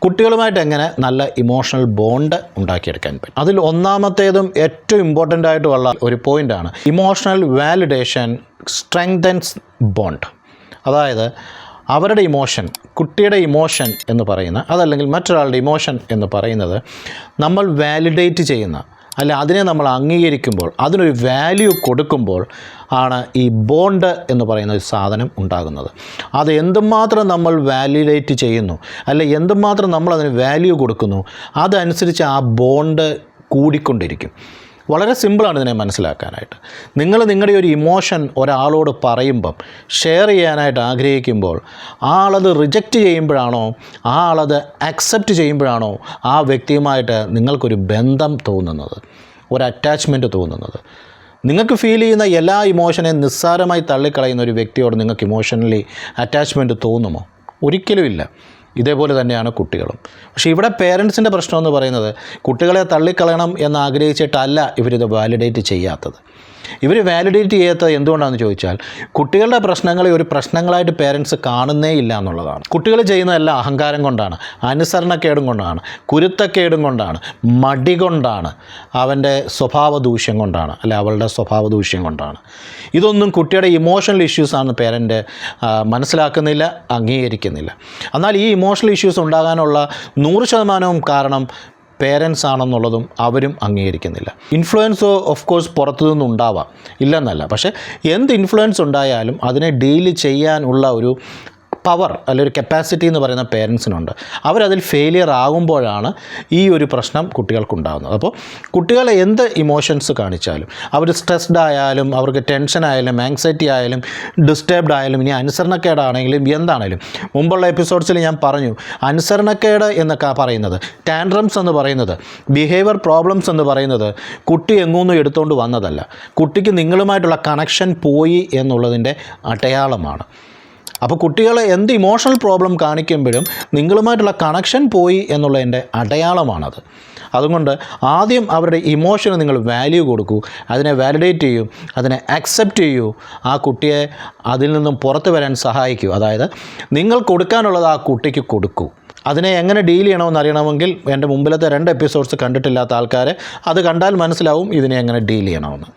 കുട്ടികളുമായിട്ട് എങ്ങനെ നല്ല emotional bond ഉണ്ടാക്കിയെടുക്കാൻ പറ്റും. അതിൽ ഒന്നാമത്തേതും ഏറ്റവും ഇമ്പോർട്ടൻ്റ് ആയിട്ടുള്ള ഒരു പോയിൻ്റാണ് ഇമോഷണൽ വാലിഡേഷൻ സ്ട്രെങ്തൻസ് ബോണ്ട്. അതായത് അവരുടെ ഇമോഷൻ, കുട്ടിയുടെ ഇമോഷൻ എന്ന് പറയുന്ന, അതല്ലെങ്കിൽ മറ്റൊരാളുടെ ഇമോഷൻ എന്ന് പറയുന്നത് നമ്മൾ വാലിഡേറ്റ് ചെയ്യുന്ന, അല്ല അതിനെ നമ്മൾ അംഗീകരിക്കുമ്പോൾ, അതിനൊരു വാല്യൂ കൊടുക്കുമ്പോൾ ആണ് ഈ ബോണ്ട് എന്ന് പറയുന്ന ഒരു സാധനം ഉണ്ടാകുന്നത്. അത് എന്തുമാത്രം നമ്മൾ വാലിഡേറ്റ് ചെയ്യുന്നു, അല്ല എന്തുമാത്രം നമ്മൾ അതിന് വാല്യൂ കൊടുക്കുന്നു, അതനുസരിച്ച് ആ ബോണ്ട് കൂടിക്കൊണ്ടിരിക്കും. വളരെ സിമ്പിളാണ് ഇതിനെ മനസ്സിലാക്കാനായിട്ട്. നിങ്ങൾ നിങ്ങളുടെ ഒരു ഇമോഷൻ ഒരാളോട് പറയുമ്പം, ഷെയർ ചെയ്യാനായിട്ട് ആഗ്രഹിക്കുമ്പോൾ, ആ ആളത് റിജക്റ്റ് ചെയ്യുമ്പോഴാണോ, ആ ആളത് അക്സെപ്റ്റ് ചെയ്യുമ്പോഴാണോ ആ വ്യക്തിയുമായിട്ട് നിങ്ങൾക്കൊരു ബന്ധം തോന്നുന്നത്, ഒരു അറ്റാച്ച്മെൻറ്റ് തോന്നുന്നത്. നിങ്ങൾക്ക് ഫീൽ ചെയ്യുന്ന എല്ലാ ഇമോഷനെയും നിസ്സാരമായി തള്ളിക്കളയുന്ന ഒരു വ്യക്തിയോട് നിങ്ങൾക്ക് ഇമോഷണലി അറ്റാച്ച്മെൻറ്റ് തോന്നുമോ? ഒരിക്കലുമില്ല. ഇതേപോലെ തന്നെയാണ് കുട്ടികളും. പക്ഷേ ഇവിടെ പേരൻസിൻ്റെ പ്രശ്നം എന്ന് പറയുന്നത് കുട്ടികളെ തള്ളിക്കളയണം എന്ന് ആഗ്രഹിച്ചിട്ടല്ല ഇവരിത് വാലിഡേറ്റ് ചെയ്യാത്തത്. ഇവർ വാലിഡേറ്റ് ചെയ്യാത്തത് എന്തുകൊണ്ടാണെന്ന് ചോദിച്ചാൽ, കുട്ടികളുടെ പ്രശ്നങ്ങളെ ഒരു പ്രശ്നങ്ങളായിട്ട് പേരൻസ് കാണുന്നേ ഇല്ല എന്നുള്ളതാണ്. കുട്ടികൾ ചെയ്യുന്നതെല്ലാം അഹങ്കാരം കൊണ്ടാണ്, അനുസരണക്കേടും കൊണ്ടാണ്, കുരുത്തക്കേടും കൊണ്ടാണ്, മടി കൊണ്ടാണ്, അവൻ്റെ സ്വഭാവ ദൂഷ്യം കൊണ്ടാണ്, അല്ല അവളുടെ സ്വഭാവ ദൂഷ്യം കൊണ്ടാണ്. ഇതൊന്നും കുട്ടിയുടെ ഇമോഷണൽ ഇഷ്യൂസാണ് പേരൻ്റ് മനസ്സിലാക്കുന്നില്ല, അംഗീകരിക്കുന്നില്ല. എന്നാൽ ഈ ഇമോഷണൽ ഇഷ്യൂസ് ഉണ്ടാകാനുള്ള 100% കാരണം പേരൻസ് ആണെന്നുള്ളതും അവരും അംഗീകരിക്കുന്നില്ല. ഇൻഫ്ലുവൻസ് ഓഫ് കോഴ്സ് പുറത്തു നിന്നുണ്ടാവാം, ഇല്ലെന്നല്ല. പക്ഷേ എന്ത് ഇൻഫ്ലുവൻസ് ഉണ്ടായാലും അതിനെ ഡീൽ ചെയ്യാനുള്ള ഒരു പവർ, അല്ലെങ്കിൽ ഒരു കപ്പാസിറ്റി എന്ന് പറയുന്ന പേരൻസിനുണ്ട്. അവരതിൽ ഫെയിലിയർ ആകുമ്പോഴാണ് ഈ ഒരു പ്രശ്നം കുട്ടികൾക്കുണ്ടാകുന്നത്. അപ്പോൾ കുട്ടികളെ എന്ത് ഇമോഷൻസ് കാണിച്ചാലും, അവർ സ്ട്രെസ്ഡ് ആയാലും, അവർക്ക് ടെൻഷൻ ആയാലും, ആങ്സൈറ്റി ആയാലും, ഡിസ്റ്റർബ്ഡ് ആയാലും, ഇനി അനുസരണക്കേടാണെങ്കിലും എന്താണെങ്കിലും, മുമ്പുള്ള എപ്പിസോഡ്സിൽ ഞാൻ പറഞ്ഞു, അനുസരണക്കേട് എന്നൊക്കെ പറയുന്നത്, ടാൻട്രംസ് എന്ന് പറയുന്നത്, ബിഹേവിയർ പ്രോബ്ലംസ് എന്ന് പറയുന്നത് കുട്ടി എങ്ങൊന്നും എടുത്തുകൊണ്ട് വന്നതല്ല. കുട്ടിക്ക് നിങ്ങളുമായിട്ടുള്ള കണക്ഷൻ പോയി എന്നുള്ളതിൻ്റെ അടയാളമാണ്. അപ്പോൾ കുട്ടികളെ എന്ത് ഇമോഷണൽ പ്രോബ്ലം കാണിക്കുമ്പോഴും നിങ്ങളുമായിട്ടുള്ള കണക്ഷൻ പോയി എന്നുള്ളതിൻ്റെ അടയാളമാണത്. അതുകൊണ്ട് ആദ്യം അവരുടെ ഇമോഷന് നിങ്ങൾ വാല്യൂ കൊടുക്കൂ, അതിനെ വാലിഡേറ്റ് ചെയ്യൂ, അതിനെ അക്സെപ്റ്റ് ചെയ്യൂ, ആ കുട്ടിയെ അതിൽ നിന്നും പുറത്തു വരാൻ സഹായിക്കൂ. അതായത് നിങ്ങൾ കൊടുക്കാനുള്ളത് ആ കുട്ടിക്ക് കൊടുക്കൂ. അതിനെ എങ്ങനെ ഡീൽ ചെയ്യണമെന്ന് അറിയണമെങ്കിൽ എൻ്റെ മുമ്പിലത്തെ 2 എപ്പിസോഡ്സ് കണ്ടിട്ടില്ലാത്ത ആൾക്കാർ അത് കണ്ടാൽ മനസ്സിലാവും ഇതിനെ എങ്ങനെ ഡീൽ ചെയ്യണമെന്ന്.